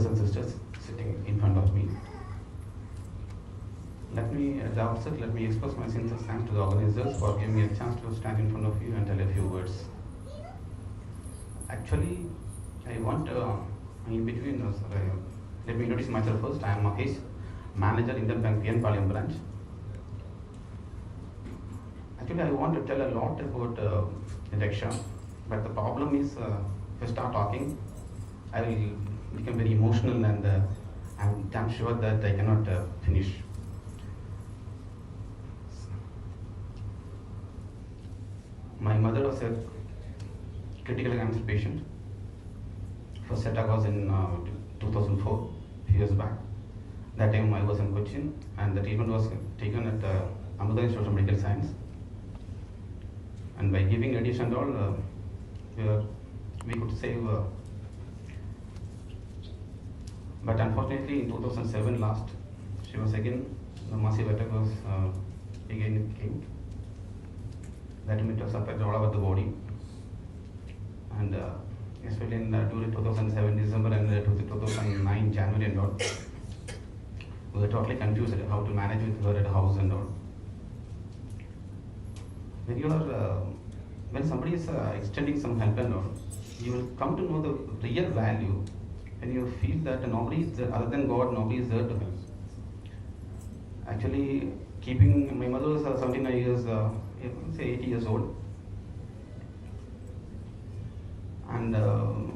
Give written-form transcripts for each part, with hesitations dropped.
and sisters sitting in front of me. Let me, at the outset, let me express my sincere thanks to the organizers for giving me a chance to stand in front of you and tell a few words. Actually, I want, in between, let me introduce myself first. I am Mahesh, manager Indian Bank PN Palyam branch. Actually, I want to tell a lot about election, but the problem is, if I start talking, I will become very emotional, and I'm damn sure that I cannot finish. My mother was a critical cancer patient. First attack was in 2004, few years back. That time I was in Cochin, and the treatment was taken at Amrita Institute of Medical Science. And by giving radiation and all, we could save. But unfortunately, in 2007 last, she was again, the massive attack was again came. That meant it was affected all over the body. And especially in during 2007 December and 2009 January and all, we were totally confused how to manage with her at house and all. When you are, when somebody is extending some help and all, you will come to know the real value, and you feel that nobody is there, other than God, nobody is there to help. Actually, keeping my mother was 79 years, say 80 years old, and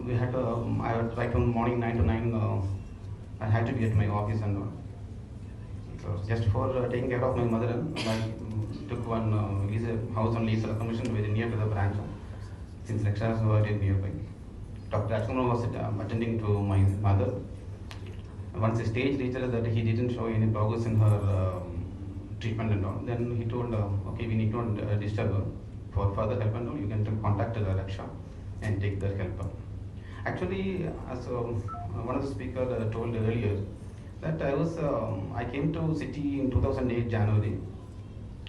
we had I would right from morning 9 to 9, I had to be at my office and all. So just for taking care of my mother, I took one house on lease accommodation very near to the branch, since lecturers were nearby. Dr. Rajkumar was attending to my mother. Once the stage reached that he didn't show any progress in her treatment and all, then he told, okay, we need to disturb her. For further help and all, you can contact the Raksha and take their help. Actually, as one of the speakers told earlier, that I came to city in 2008 January.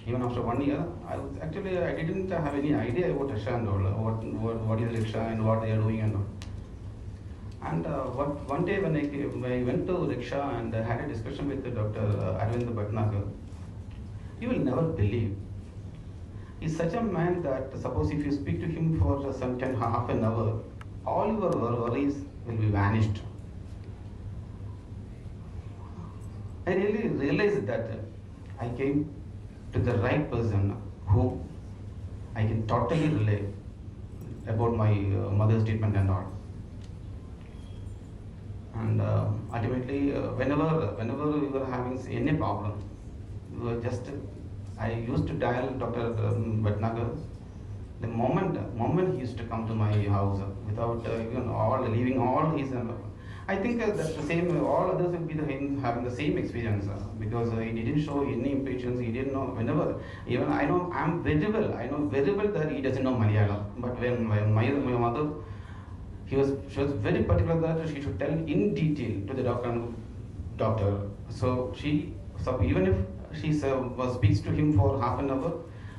Even after 1 year, I didn't have any idea about Raksha and all, what is Raksha and what they are doing and all. And one day when I went to Raksha and had a discussion with Dr. Arvind Bhatnagar, you will never believe. He's such a man that suppose if you speak to him for some half an hour, all your worries will be vanished. I really realized that I came to the right person who I can totally relate about my mother's treatment and all. And ultimately, whenever we were having any problem, we were I used to dial Dr. Bhatnagar. The moment he used to come to my house without leaving all his. I think that's the same. All others will be having the same experience because he didn't show any impatience. He didn't know whenever. Even I know very well that he doesn't know Malayalam. But when my mother, she was very particular that she should tell in detail to the doctor. So even if she speaks to him for half an hour,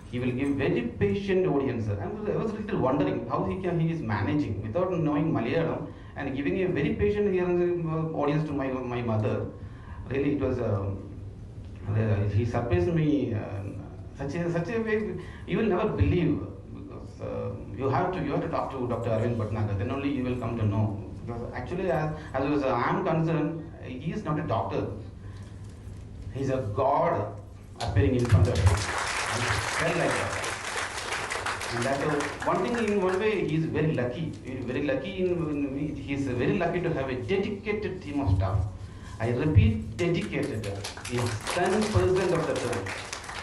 he will give very patient audience. And I was a little wondering how he is managing without knowing Malayalam and giving a very patient audience to my mother. Really, it was he surprised me such a way you will never believe, because you have to talk to Dr. Arvind Bhatnagar, then only you will come to know. Because actually, as I am concerned, he is not a doctor. He is a God appearing in front of you. Felt like that. And that one thing, in one way, he is very lucky. He is very lucky to have a dedicated team of staff. I repeat, dedicated. He is 10% of the term.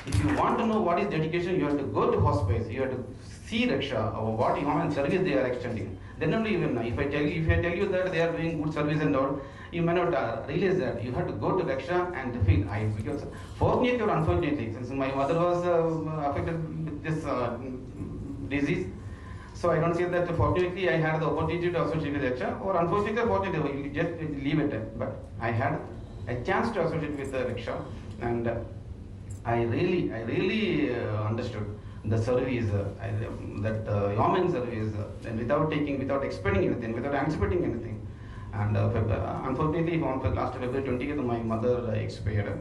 If you want to know what is dedication, you have to go to hospice. You have to see Raksha or what human service they are extending. Then only you will know. If I tell you that they are doing good service and all, you may not realize that. You have to go to Raksha and feel. Because fortunately or unfortunately, since my mother was affected with this disease, so I don't say that fortunately I had the opportunity to associate with Raksha, or unfortunately, fortunately, you just leave it. But I had a chance to associate with Raksha, and I really understood the service, that human service, and without expecting anything, without anticipating anything. And unfortunately, on last February 20th, my mother expired.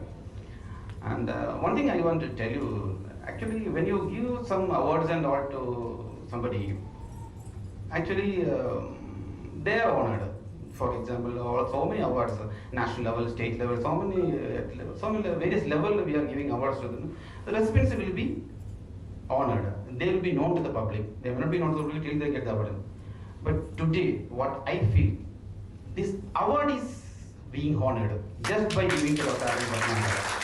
And one thing I want to tell you, actually, when you give some awards and all to somebody, actually they are honored. For example, so many awards, national level, state level, so many various level we are giving awards to them. The recipients will be honored. They will be known to the public. They will not be known to the public till they get the award. But today, what I feel, this award is being honored just by giving to Dr. Arvind Bhatnagar.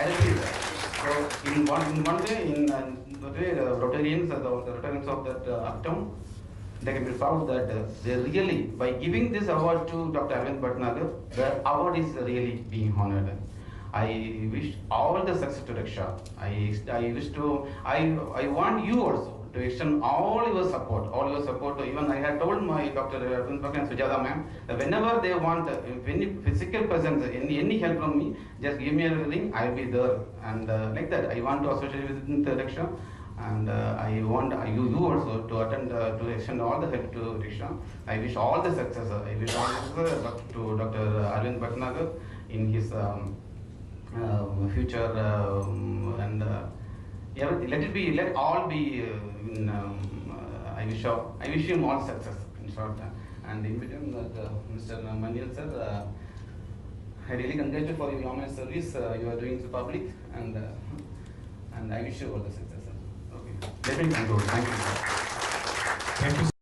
I repeat that. So in one way, in the way Rotarians, the Rotarians of that uptown, they can be proud that they really, by giving this award to Dr. Arvind Bhatnagar, the award is really being honored. I wish all the success to Raksha. I want you also to extend all your support. Even I had told my Dr. Arvind Bhatnagar and Sujata ma'am that whenever they want any physical presence, any help from me, just give me a ring, I'll be there. And like that, I want to associate with Raksha. And I want you also to attend to extend all the help to Raksha. I wish all the success. I wish all the success to Dr. Arvind Bhatnagar in his future and let all be. I wish him all success in short. And in between, Mr. Maniel sir, I really congratulate you for your honest service you are doing to the public, and I wish you all the success. Okay. Let me conclude. Thank you, sir. Thank you.